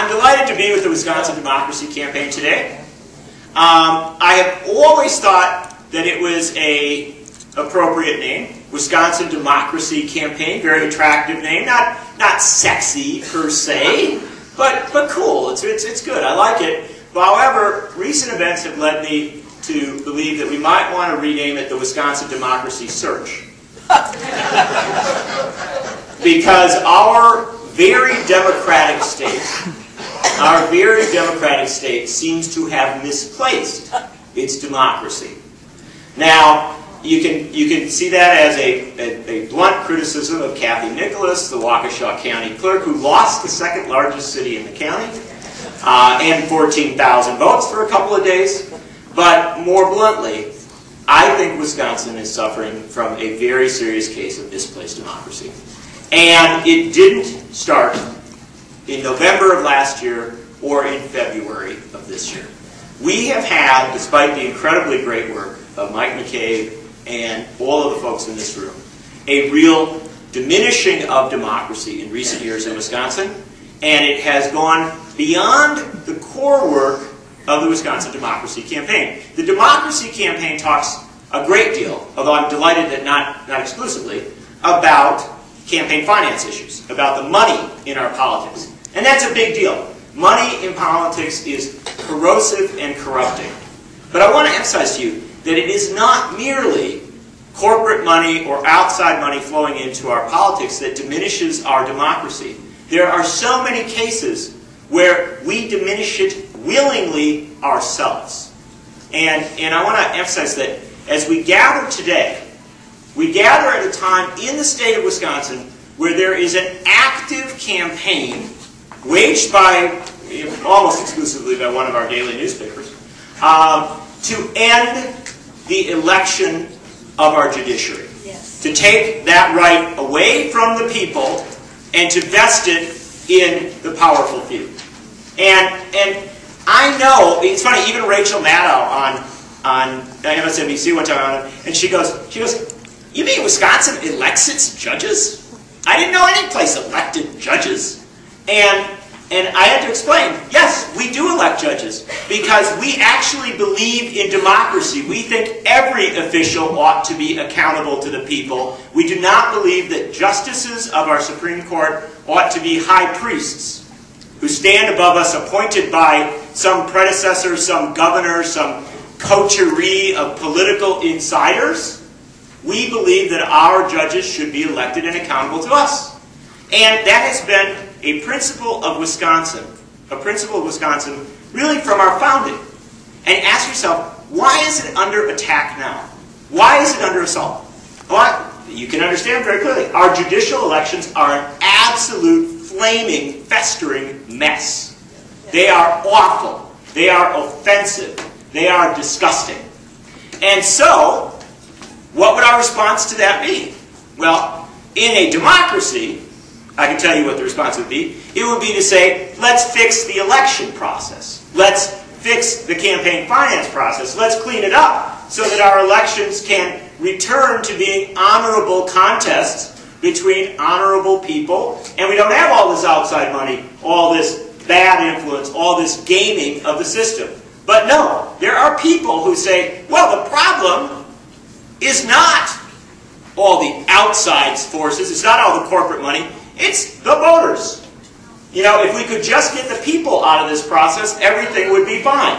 I'm delighted to be with the Wisconsin Democracy Campaign today. I have always thought that it was an appropriate name. Wisconsin Democracy Campaign, very attractive name. Not sexy per se, but cool. It's good. I like it. However, recent events have led me to believe that we might want to rename it the Wisconsin Democracy Search. Because our very democratic state seems to have misplaced its democracy. Now, you can see that as a blunt criticism of Kathy Nichols, the Waukesha County clerk, who lost the second largest city in the county, and 14,000 votes for a couple of days. But more bluntly, I think Wisconsin is suffering from a very serious case of displaced democracy. And it didn't start in November of last year or in February of this year. We have had, despite the incredibly great work of Mike McCabe and all of the folks in this room, a real diminishing of democracy in recent years in Wisconsin, and it has gone beyond the core work of the Wisconsin Democracy Campaign. The Democracy Campaign talks a great deal, although I'm delighted that not exclusively, about campaign finance issues, about the money in our politics. And that's a big deal. Money in politics is corrosive and corrupting. But I want to emphasize to you that it is not merely corporate money or outside money flowing into our politics that diminishes our democracy. There are so many cases where we diminish it willingly ourselves. And I want to emphasize that as we gather today, we gather at a time in the state of Wisconsin where there is an active campaign waged by, almost exclusively by one of our daily newspapers, to end the election of our judiciary. Yes. To take that right away from the people and to vest it in the powerful few. And I know, it's funny, even Rachel Maddow on MSNBC one time, and she goes, you mean Wisconsin elects its judges? I didn't know any place elected judges. And I had to explain, yes, we do elect judges because we actually believe in democracy. We think every official ought to be accountable to the people. We do not believe that justices of our Supreme Court ought to be high priests who stand above us appointed by some predecessor, some governor, some coterie of political insiders. We believe that our judges should be elected and accountable to us. And that has been a principle of Wisconsin really from our founding. And ask yourself, why is it under attack now? Why is it under assault? Well, you can understand very clearly. Our judicial elections are an absolute flaming, festering mess. They are awful. They are offensive. They are disgusting. And so, what would our response to that be? Well, in a democracy, I can tell you what the response would be. It would be to say, let's fix the election process. Let's fix the campaign finance process. Let's clean it up so that our elections can return to being honorable contests between honorable people, and we don't have all this outside money, all this bad influence, all this gaming of the system. But no, there are people who say, well, the problem is not all the outside forces, it's not all the corporate money, it's the voters. You know, if we could just get the people out of this process, everything would be fine.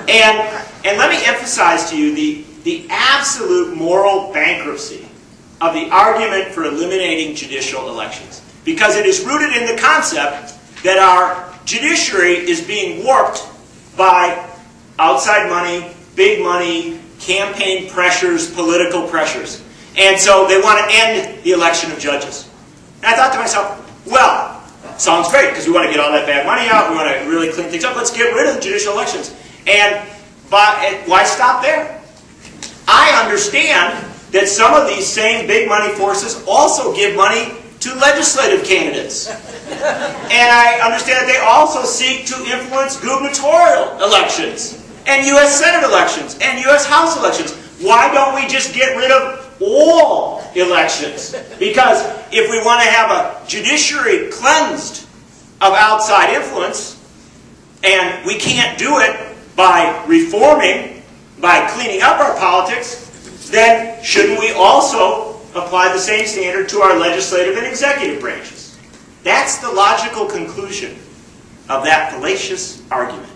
And let me emphasize to you the absolute moral bankruptcy of the argument for eliminating judicial elections. Because it is rooted in the concept that our judiciary is being warped by outside money, big money, campaign pressures, political pressures. And so they want to end the election of judges. And I thought to myself, well, sounds great, because we want to get all that bad money out, we want to really clean things up, let's get rid of the judicial elections. And why stop there? I understand that some of these same big money forces also give money to legislative candidates. And I understand that they also seek to influence gubernatorial elections, and U.S. Senate elections, and U.S. House elections. Why don't we just get rid of all elections? Because if we want to have a judiciary cleansed of outside influence, and we can't do it by reforming, by cleaning up our politics, then shouldn't we also apply the same standard to our legislative and executive branches? That's the logical conclusion of that fallacious argument.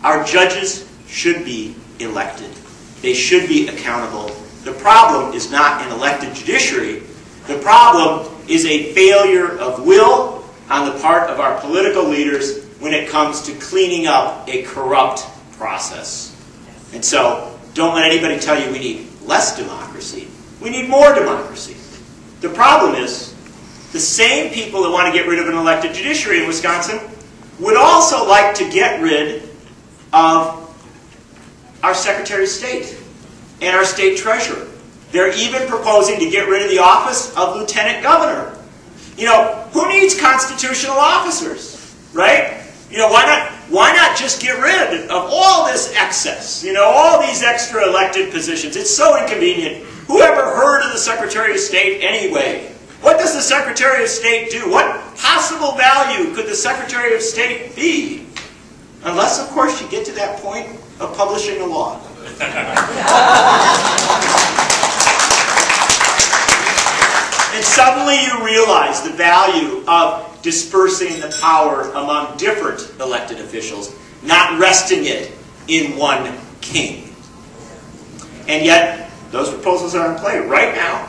Our judges should be elected. They should be accountable. The problem is not an elected judiciary. The problem is a failure of will on the part of our political leaders when it comes to cleaning up a corrupt process. And so, don't let anybody tell you we need less democracy. We need more democracy. The problem is, the same people that want to get rid of an elected judiciary in Wisconsin would also like to get rid of our Secretary of State and our State Treasurer. They're even proposing to get rid of the office of Lieutenant Governor. You know, who needs constitutional officers, right? You know, why not just get rid of all this excess, you know, all these extra elected positions? It's so inconvenient. Who ever heard of the Secretary of State anyway? What does the Secretary of State do? What possible value could the Secretary of State be? Unless, of course, you get to that point of publishing a law. And suddenly you realize the value of dispersing the power among different elected officials, not resting it in one king. And yet, those proposals are in play right now.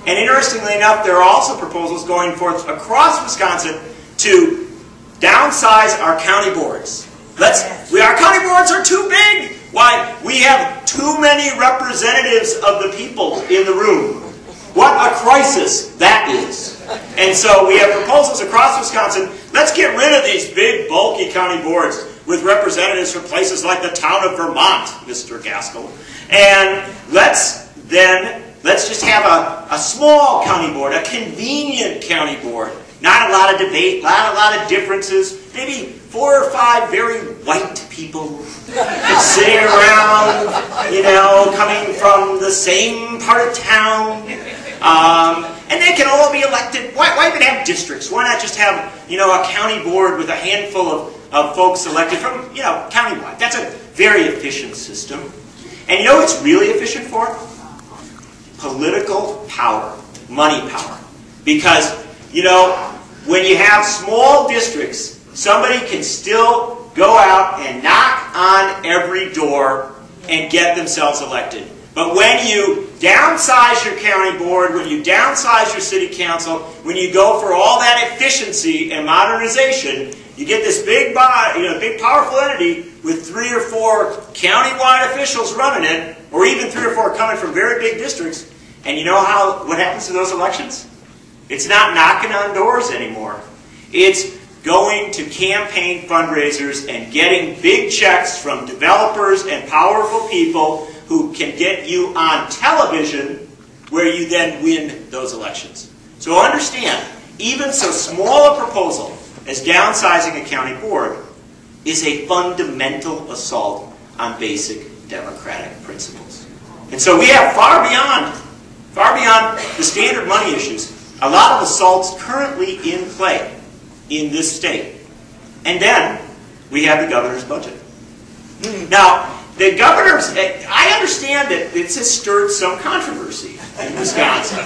And interestingly enough, there are also proposals going forth across Wisconsin to downsize our county boards. Our county boards are too big. Why? We have too many representatives of the people in the room. What a crisis that is. And so we have proposals across Wisconsin. Let's get rid of these big, bulky county boards with representatives from places like the town of Vermont, Mr. Gaskell. And let's just have a small county board, a convenient county board. Not a lot of debate, not a lot of differences. Maybe 4 or 5 very white people sitting around, you know, coming from the same part of town. And they can all be elected. Why even have districts? Why not just have, you know, a county board with a handful of folks elected from, you know, countywide? That's a very efficient system. And you know what it's really efficient for? Political power, money power. Because, you know, when you have small districts, somebody can still go out and knock on every door and get themselves elected. But when you downsize your county board, when you downsize your city council, when you go for all that efficiency and modernization, you get this big body, you know, big powerful entity with 3 or 4 county-wide officials running it, or even 3 or 4 coming from very big districts. And you know what happens to those elections? It's not knocking on doors anymore. It's going to campaign fundraisers and getting big checks from developers and powerful people who can get you on television, where you then win those elections. So understand, even so small a proposal as downsizing a county board is a fundamental assault on basic democratic principles. And so we have far beyond the standard money issues, a lot of assaults currently in play in this state. And then we have the governor's budget. Now, the governor's, I understand that this has stirred some controversy in Wisconsin.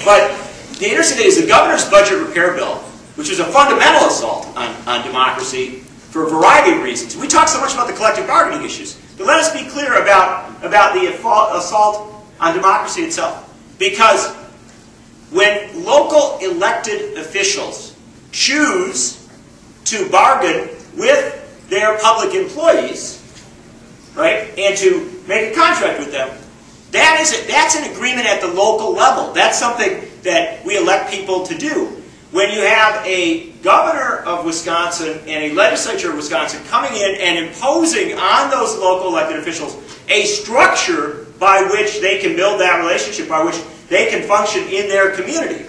But the interesting thing is the governor's budget repair bill, which is a fundamental assault on democracy for a variety of reasons. We talk so much about the collective bargaining issues, but let us be clear about the assault on democracy itself. Because when local elected officials choose to bargain with their public employees, right, and to make a contract with them, that's an agreement at the local level. That's something that we elect people to do. When you have a governor of Wisconsin and a legislature of Wisconsin coming in and imposing on those local elected officials a structure by which they can build that relationship, by which they can function in their community,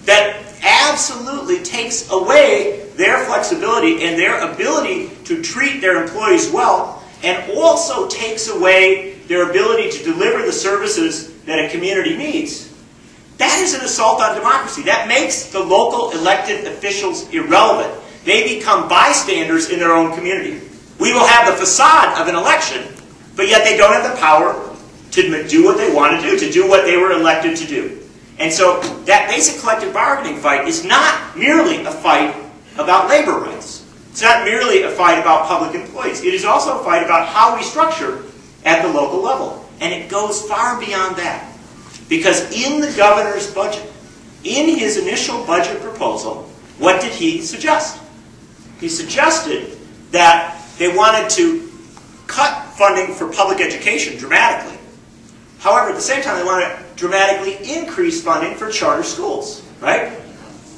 that absolutely takes away their flexibility and their ability to treat their employees well, and also takes away their ability to deliver the services that a community needs. That is an assault on democracy. That makes the local elected officials irrelevant. They become bystanders in their own community. We will have the facade of an election, but yet they don't have the power to do what they want to do what they were elected to do. And so that basic collective bargaining fight is not merely a fight about labor rights. It's not merely a fight about public employees. It is also a fight about how we structure at the local level. And it goes far beyond that. Because in the governor's budget, in his initial budget proposal, what did he suggest? He suggested that they wanted to cut funding for public education dramatically. However, at the same time, they wanted to dramatically increase funding for charter schools, right?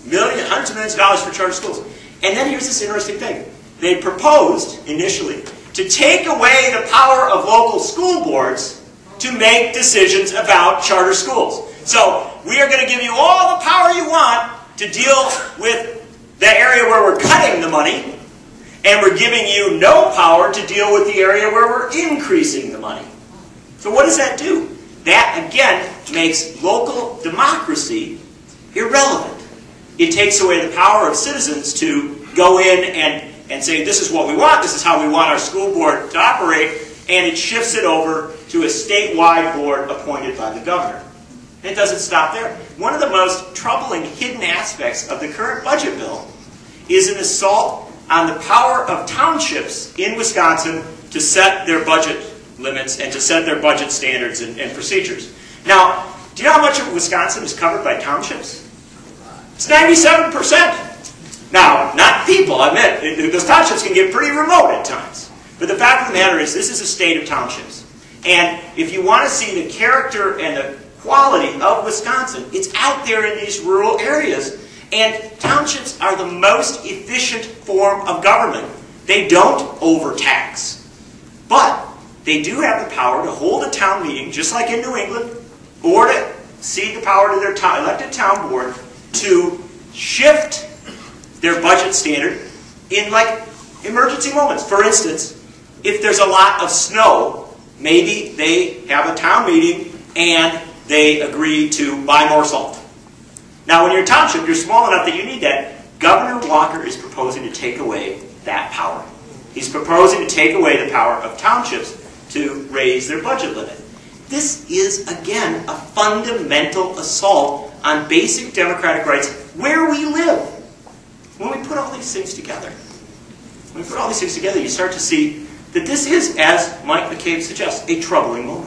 Hundreds of millions of dollars for charter schools. And then here's this interesting thing. They proposed, initially, to take away the power of local school boards to make decisions about charter schools. So, we are going to give you all the power you want to deal with the area where we're cutting the money, and we're giving you no power to deal with the area where we're increasing the money. So what does that do? That, again, makes local democracy irrelevant. It takes away the power of citizens to go in and say, this is what we want, this is how we want our school board to operate, and it shifts it over to a statewide board appointed by the governor. And it doesn't stop there. One of the most troubling hidden aspects of the current budget bill is an assault on the power of townships in Wisconsin to set their budget limits and to set their budget standards and procedures. Now, do you know how much of Wisconsin is covered by townships? It's 97%. Now, not people, I admit, those townships can get pretty remote at times. But the fact of the matter is, this is a state of townships. And if you want to see the character and the quality of Wisconsin, it's out there in these rural areas. And townships are the most efficient form of government. They don't overtax. But they do have the power to hold a town meeting, just like in New England, or to cede the power to their elected town board to shift their budget standard in like emergency moments. For instance, if there's a lot of snow, maybe they have a town meeting and they agree to buy more salt. Now, when you're a township, you're small enough that you need that. Governor Walker is proposing to take away that power. He's proposing to take away the power of townships to raise their budget limit. This is, again, a fundamental assault on basic democratic rights where we live. When we put all these things together, you start to see that this is, as Mike McCabe suggests, a troubling moment.